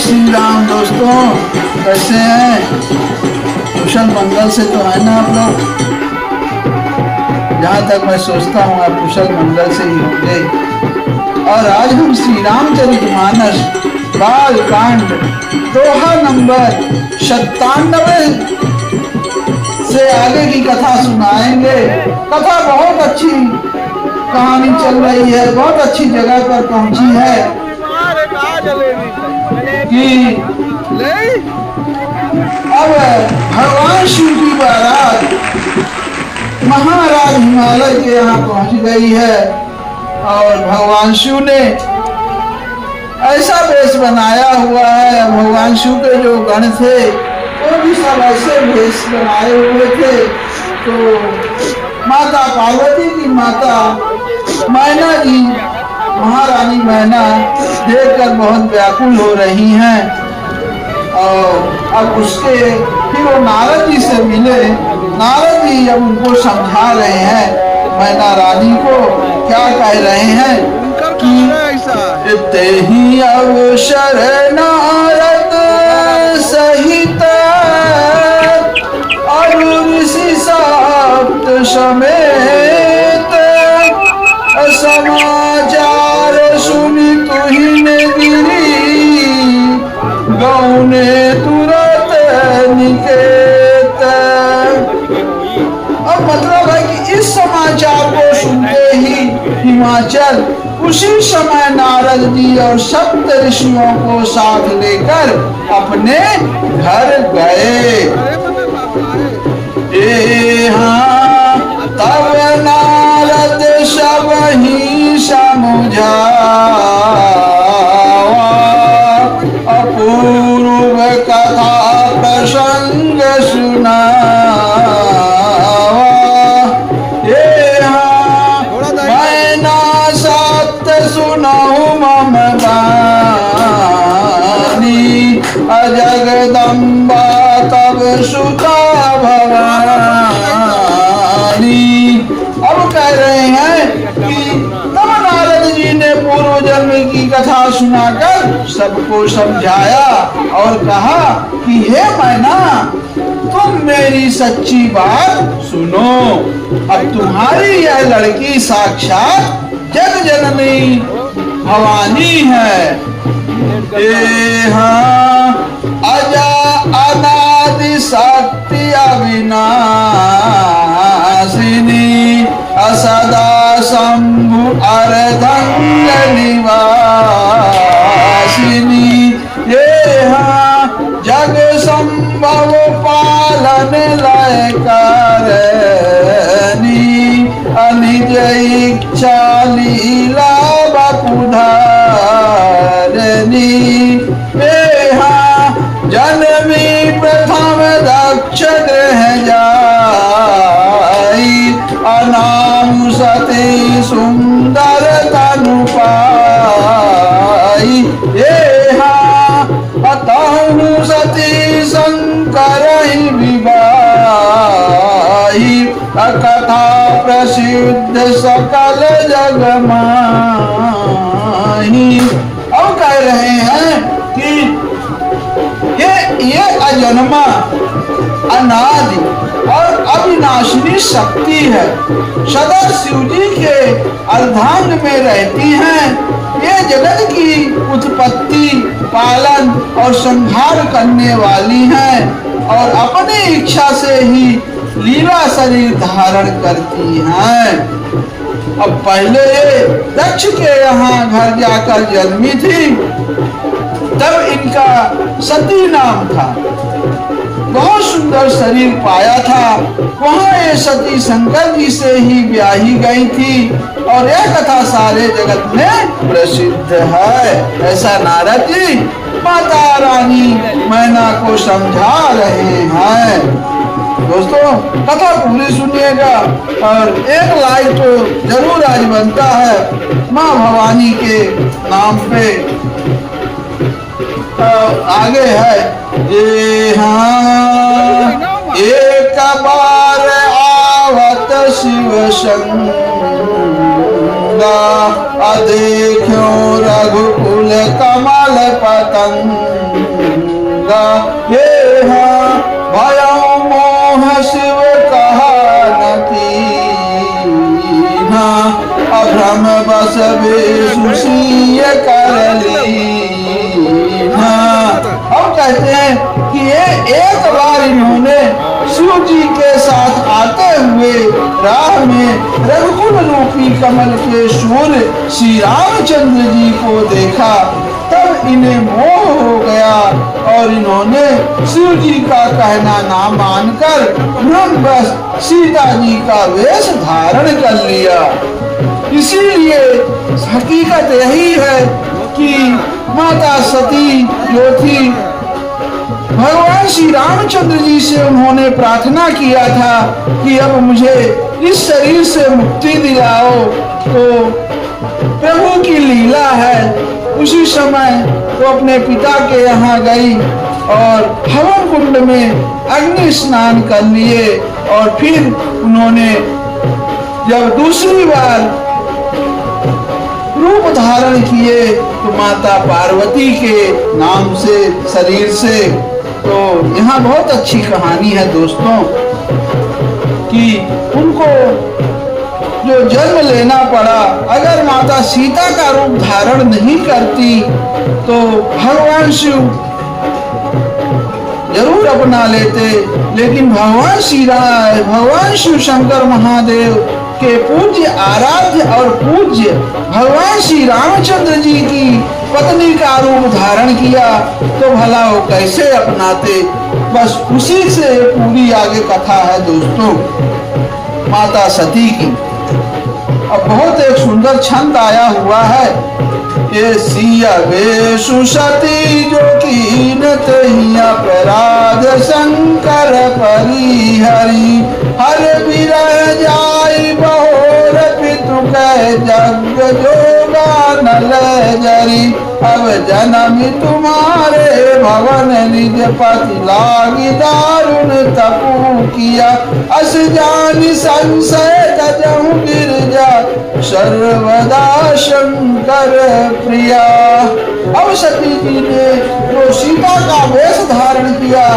श्री राम दोस्तों, कैसे हैं? कुशल मंगल से तो है ना आप लोग? जहाँ तक मैं सोचता हूँ आप कुशल मंगल से ही होंगे। और आज हम श्री रामचरितमानस बाल कांड दोहा नंबर 97 से आगे की कथा सुनाएंगे। कथा बहुत अच्छी कहानी चल रही है, बहुत अच्छी जगह पर पहुंची है कि अब भगवान शिव की बारात महाराज हिमालय के यहाँ पहुंच गई है और भगवान शिव ने ऐसा वेश बनाया हुआ है। भगवान शिव के जो गण थे वो भी सब ऐसे वेश बनाए हुए थे। तो माता पार्वती की माता मैना जी, महारानी मैना देखकर बहुत व्याकुल हो रही हैं। और अब उसके फिर वो नारद जी से मिले। नारद जी अब उनको समझा रहे हैं मैना रानी को। क्या कह रहे हैं कि तेहि अवसर नारद सहित और ऋषि सप्त समेत समाचार सुनि तुहिन गिरी गौने तुरंत निकेत। अब मतलब है कि इस समाचार को सुनते ही हिमाचल उसी समय नारद जी और सप्त ऋषियों को साथ लेकर अपने घर गए। तब नारद सब ही समझा अपूर्व कथा प्रसंग सुना। मैना सत्य सुनाऊ मम बानी जगदम्बा तब सुता भवानी। अब कह रहे हैं कि तब नारद जी ने पूर्व जन्म की कथा सुनाकर सबको समझाया और कहा कि हे मैना, तुम मेरी सच्ची बात सुनो। अब तुम्हारी यह लड़की साक्षात जग जननी भवानी है। अजा अनादि शक्ति अविनाशिनी असदा शंभु अर्धंग निवासिनी। जग संभव पालन लय करनी अनिज इच्छा लीला बपुधारनी। जन्मी प्रथम दक्ष गृह जाई अनाम सती सुंदर तनु पाई। अतनु सती शंकर विवाही कथा प्रसिद्ध सकल जग माही। अब कह रहे हैं कि ये अजन्मा अनादि और अविनाशिनी शक्ति है, सदा शिव जी के अर्धांग में रहती हैं। ये जगत की उत्पत्ति, पालन और संहार करने वाली हैं और अपनी इच्छा से ही लीला शरीर धारण करती हैं। अब पहले ये दक्ष के यहाँ घर जाकर जन्मी थी, तब इनका सती नाम था। बहुत सुंदर शरीर पाया था। वहाँ ये सती शंकर जी से ही ब्याही गई थी और यह कथा सारे जगत में प्रसिद्ध है। ऐसा नारद जी माता रानी मैना को समझा रहे हैं। दोस्तों, कथा पूरी सुनिएगा और एक लाइक तो जरूर आज बनता है माँ भवानी के नाम पे। आगे है एक बार आवत शिव संगा देखो रघुकुल कमल पतंग। गंगा। ये हाँ भयो मोह शिव कहा न कीन्हा, अभ्रम बस बेसुसीय कर लीन्हा। हम कहते हैं कि ये एक बार इन्होंने शिव जी के साथ आते हुए राह में रघुकुल रूपी कमल के सूर्य श्री रामचंद्र जी को देखा, तब इन्हें मोह हो गया और इन्होंने शिव जी का कहना ना मानकर भ्रमवश सीता जी का वेश धारण कर लिया। इसीलिए हकीकत यही है कि माता सती जो थी, भगवान श्री रामचंद्र जी से उन्होंने प्रार्थना किया था कि अब मुझे इस शरीर से मुक्ति दिलाओ। तो प्रभु की लीला है, उसी समय वो अपने पिता के यहाँ गई और हवन कुंड में अग्नि स्नान कर लिए और फिर उन्होंने जब दूसरी बार रूप धारण किए तो माता पार्वती के नाम से शरीर से। तो यहाँ बहुत अच्छी कहानी है दोस्तों कि उनको जो जन्म लेना पड़ा, अगर माता सीता का रूप धारण नहीं करती तो भगवान शिव जरूर अपना लेते, लेकिन भगवान शिव शंकर महादेव के पूज्य आराध्य और पूज्य भगवान श्री रामचंद्र जी की पत्नी का रूप धारण किया तो भला वो कैसे अपनाते। बस उसी से पूरी आगे कथा है दोस्तों माता सती की। अब बहुत एक सुंदर छंद आया हुआ है, ये सिया वेशु सती जो कीन तहिया अपराध शंकर परिहरि, हर विरह जाई बहोर पितु कह जग जोगा नल जरी, अब जन्म तुम्हारे भवन निज पति लागी दारुण तपु किया, अस जानि संशय तजहु गिरजा सर्वदा शंकर प्रिया। अब सती जी ने जो सीता का वेश धारण किया,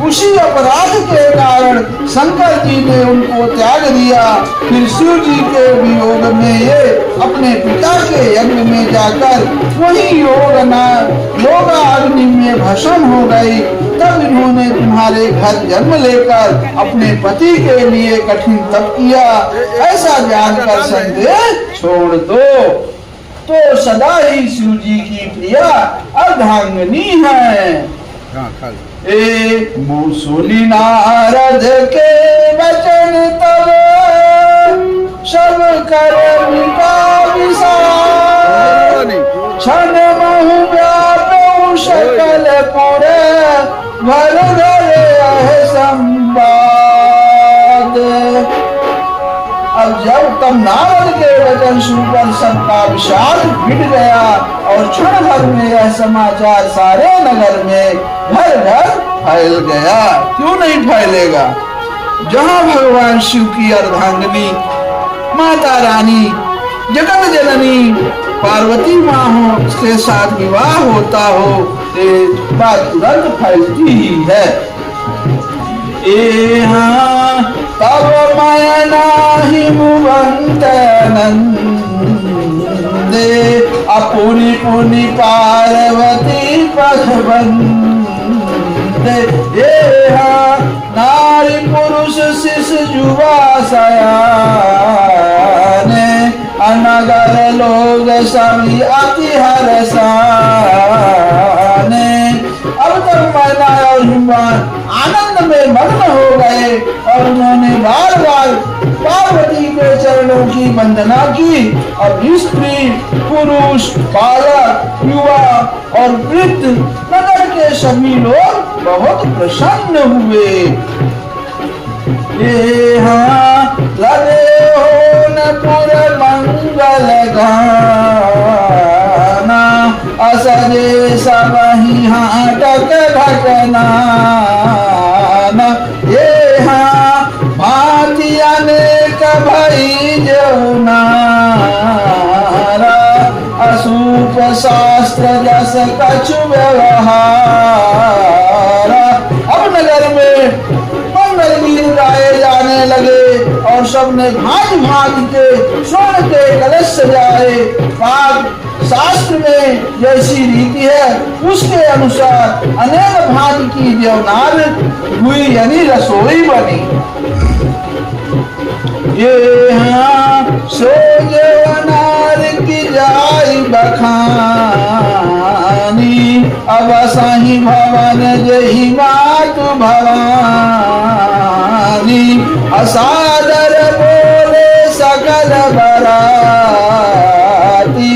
उसी अपराध के कारण शंकर जी ने उनको त्याग दिया। फिर शिव जी के वियोग में ये अपने पिता के यज्ञ में जाकर वही योगा अग्नि में भस्म हो गई। तब इन्होंने तुम्हारे घर जन्म लेकर अपने पति के लिए कठिन तप किया, ऐसा जानकर संदेह छोड़ दो। तो सदा ही शिव जी की प्रिया अर्धांगिनी है। ए मुसुनी नारद के वचन तब सब कर मिटा विसार, क्षण महु व्यापो सकल पुर भर धरे संवाद। अब जब तब नारद के वचन सुनकर सबका विषाद मिट गया और क्षण भर में यह समाचार सारे नगर में घर घर फैल गया। क्यों नहीं फैलेगा? जहाँ भगवान शिव की अर्धांगिनी माता रानी जगत जननी पार्वती माँ हो, उसके साथ विवाह होता हो, ये बात तुरंत फैलती ही है। तब मैं नाही मुवंत नंदे, अपुनि पुनि पार्वती पखबंदे, ये नारी पुरुष शिशु युवा सयाने, अनगर लोग सभी अति हर्षाने। अब तक मैना और हिमान आनंद में मग्न हो गए और उन्होंने बार बार पार्वती के चरणों की वंदना की। और स्त्री पुरुष बालक युवा और वृद्ध नगर के सभी लोग बहुत प्रसन्न हुए। लगे हो न पुर मंगल गाना, असजे सब ही हाटक ढकना, ये भांति अनेक भई जौनारा, असूप शास्त्र जस कछु व्यवहार, सबने भांति भांति के स्वर्ण के कलश सजाए। पाक शास्त्र में जैसी रीति है उसके अनुसार अनेक भांति की देवनार हुई, यानी रसोई बनी। ये हाँ सो देवनार की जाई बखानी, अब साही भवन जही मातु भवानी। असादर बोले सकल बराती,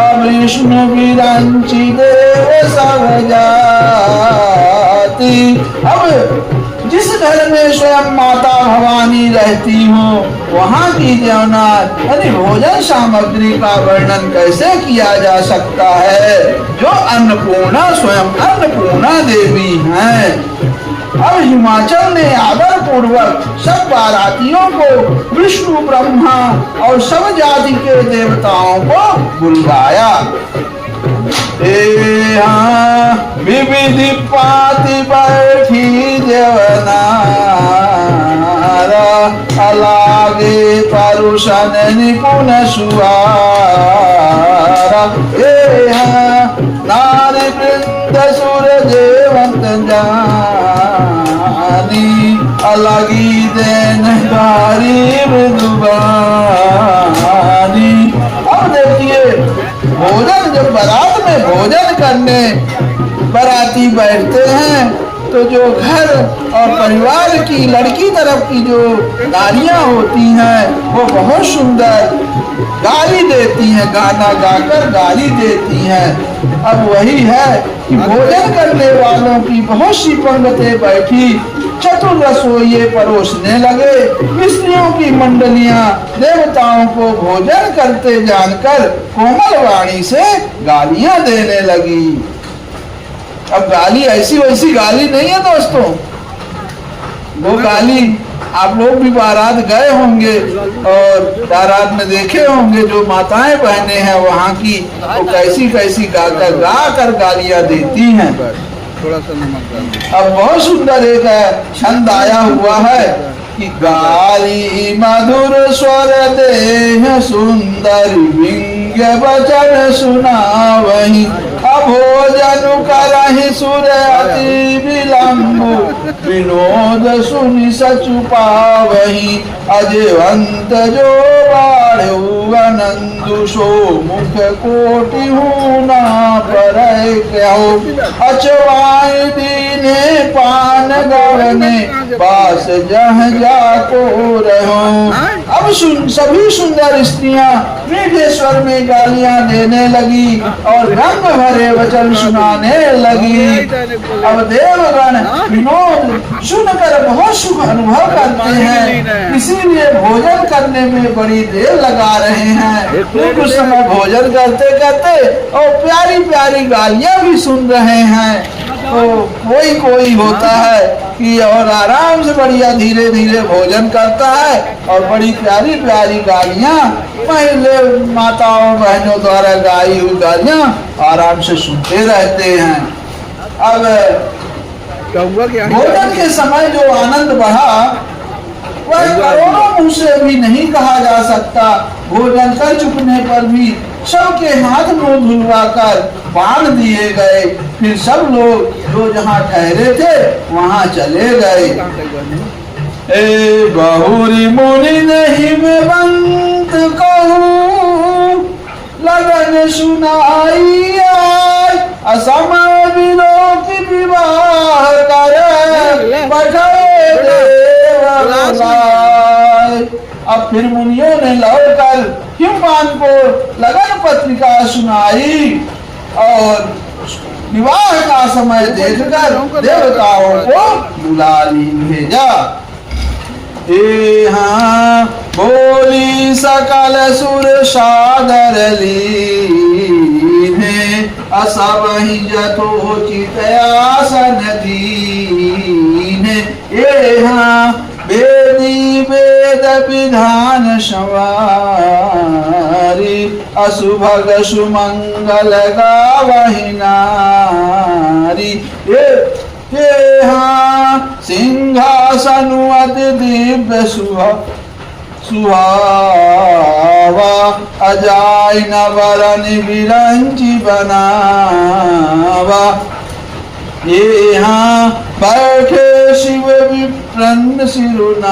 अब विष्णु विरंची देव सब जाती। अब जिस घर में स्वयं माता भवानी रहती हो वहाँ की देवनार यानी भोजन सामग्री का वर्णन कैसे किया जा सकता है, जो अन्नपूर्णा स्वयं अन्नपूर्णा देवी हैं। अब हिमाचल ने आदर पूर्वक सब बारातियों को विष्णु ब्रह्मा और सब जाति के देवताओं को बुलवाया। विविधि पाति बैठी देवनारा, अलागे परुषन निपुण सुवारा। नारी वृंद सुर देवंत जानी, अलगी देन गारी मृदुबानी। अब देखिए भोजन, जब बारात में भोजन करने बाराती बैठते हैं तो जो घर और परिवार की लड़की तरफ की जो नारियां होती हैं वो बहुत सुंदर गाली देती हैं, गाना गाकर गाली देती हैं। अब वही है कि भोजन करने वालों की बहुत सी पंगतें बैठी चतुर रसोइये परोसने लगे। स्त्रियों की मंडलियां देवताओं को भोजन करते जानकर कोमल वाणी से गालियां देने लगी। अब गाली ऐसी वैसी गाली नहीं है दोस्तों, वो गाली आप लोग भी बारात गए होंगे और बारात में देखे होंगे जो माताएं बहनें हैं वहाँ की, वो कैसी कैसी गाकर गालियां देती हैं। थोड़ा सा नमक। अब बहुत सुंदर एक छंद आया हुआ है कि गाली मधुर स्वर देह सुंदर विंग्य वचन सुना वही, अभोजन करहि सुर अति विलंबु विनोद सुनि सचु पावही। अजवंत जो बाढ़ु अनंदु सो मुख कोटि ना पर कहो, अचवाई दीने पान गवने पास जह जाको रहो। अब सभी सुंदर स्त्रियां मीठे स्वर में गालियां देने लगी और रंग भरे वचन सुनाने लगी। अब देवगण विनोद सुनकर बहुत सुख अनुभव करते हैं, इसीलिए भोजन करने में बड़ी देर लगा रहे हैं। कुछ समय भोजन करते करते और प्यारी प्यारी गालियां भी सुन रहे हैं। तो कोई होता है कि और आराम से बढ़िया धीरे धीरे भोजन करता है और बड़ी प्यारी प्यारी गालियां पहले माताओं बहनों द्वारा गाई हुई गालियां आराम से सुनते रहते हैं। अब भोजन के समय जो आनंद बढ़ा वह करोड़ों मुंह से भी नहीं कहा जा सकता। भोजन कर चुकने पर भी सबके हाथ मुंह धुलवाकर बांध दिए गए। फिर सब लोग जो जहाँ ठहरे थे वहाँ चले गए। ए बहुरी मुनि नहीं में बंत कहूँ, लगन सुनाई आय, असमय विनोद की विवाह करे पठाए देव। अब फिर मुनियों ने लौटकर हिमवान को लगन पत्रिका सुनाई और विवाह का समय देखकर देवताओं को बुला ली भेजा। हाँ बोली सकल सुर सादर लीने, असबहि यथोचित आसन दीने। हाँ वेदी वेद विधान सवारी, अशुभग सुमंगल गावहि नारी। हाँ सिंहासन अति दिव्य सुहावा, अजाय न वरन विरंची बनावा। यहाँ बैठे शिव विप्रन सिरुनाई,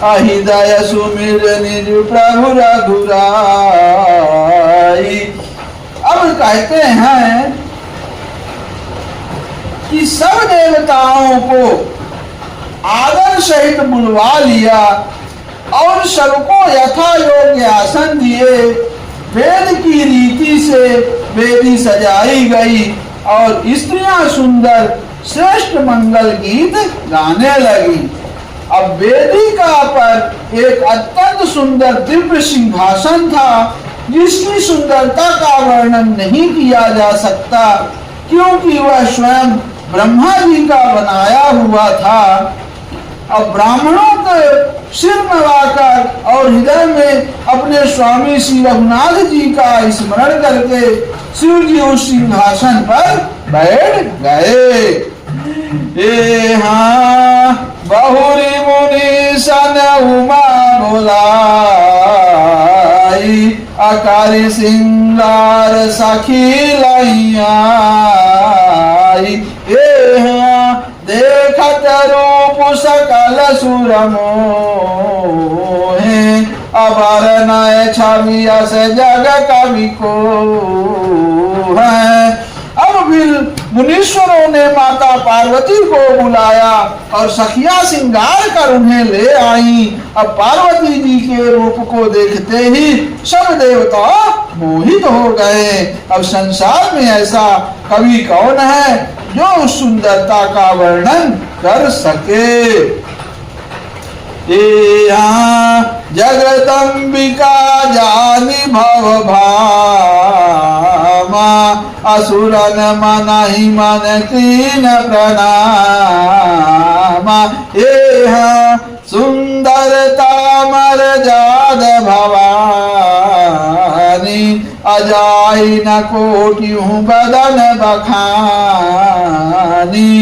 अहिदय सुमिर निज प्रभु रघुराई। अब कहते हैं कि सब देवताओं को आदर सहित बुलवा लिया और सबको यथा योग्य आसन दिए। वेद की रीति से वेदी सजाई गई और स्त्रियां सुंदर श्रेष्ठ मंगल गीत गाने लगी। अब वेदिका पर एक अत्यंत सुंदर दिव्य सिंहासन था, जिसकी सुंदरता का वर्णन नहीं किया जा सकता, क्योंकि वह स्वयं ब्रह्मा जी का बनाया हुआ था। अब ब्राह्मणों के सिर नवाकर और हृदय में अपने स्वामी श्री रघुनाथ जी का स्मरण करके शिव जी उस सिंहासन पर बैठ गए। हाँ बहुरी मुनि सन उमा बोलाई, अकाली सिंगार सखी लैयाई। देखत रूप सकल सुर मोहे, अबर नय छवि अस जग कवि को है। अब फिर मुनीश्वरों ने माता पार्वती को बुलाया और सखिया श्रृंगार कर उन्हें ले आई। अब पार्वती जी के रूप को देखते ही सब देवता मोहित हो गए। अब संसार में ऐसा कवि कौन है जो उस सुंदरता का वर्णन कर सके। जगदम्बिका जानी भव भामा, असुरन मनहि मन कीन प्रणामा। सुंदरता मर जाद भवानी, अजाई न कोटि बदन बखानी।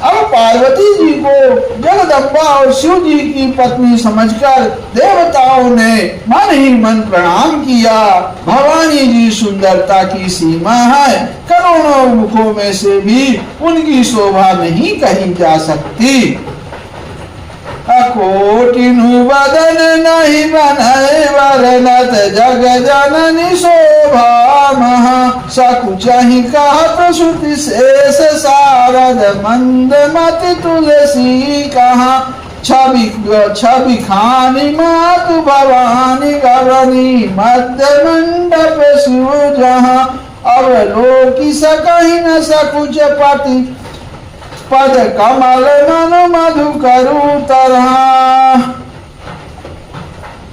अब पार्वती जी को जगदम्बा और शिव जी की पत्नी समझकर देवताओं ने मन ही मन प्रणाम किया। भवानी जी सुंदरता की सीमा है, करोड़ों मुखों में से भी उनकी शोभा नहीं कही जा सकती। कोटिनु बदन नहीं बनय वरनत, जग जननी शोभा महा। सकुचहि कहत श्रुति शेष सारद, मंद मति तुलसी कहा। छवि खानी मातु भवानी, गवनी मध्य मंडप शिव जहाँ। अब लोकी सकहि न सकुच पति, पद कमल मन मधु करु तरह।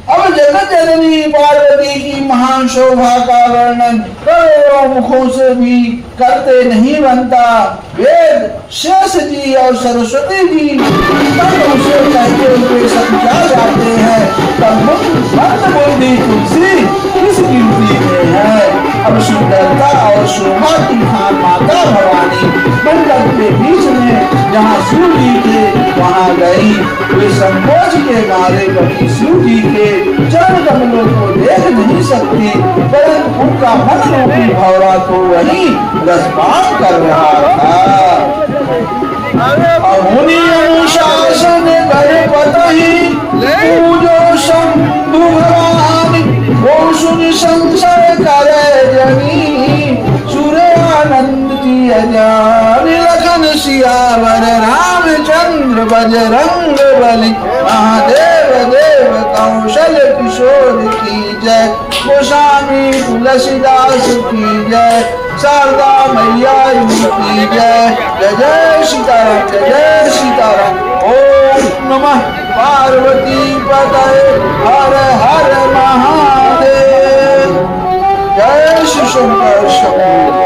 अब जगत जननी पार्वती की महान शोभा का वर्णन करोड़ों मुखों से भी करते नहीं बनता। वेद शेष जी और सरस्वती जी उसे कहते हुए समझा जाते हैं, तब मंद बुद्धि तुलसी किस गिनती में है। अब सुंदरता और शोभा की खान माता भवानी मंडप के बीच में जहाँ शिव जी थे वहाँ गई। वे संकोच के मारे कभी शिव जी के चरण कमलों को देख नहीं सकती, परंतु उनका मन रूपी भौरा तो वही रसपान कर रहा था। मुनि अनुशासन करे पतहि, पूजो शंभु भवानी। वो सुनि संशय करे जनी, सूर्य आनंद जी अजान। लखन सियावर रामचंद्र बजरंग बली, महादेव देव कौशल किशोर की जय। गोस्वामी तुलसीदास की जय, शारदा मैया की जय। जय जय सीताराम, जय जय सीताराम। ओम नमः पार्वती पतये, हर हर महादेव। जय श्री शंकर शंभु।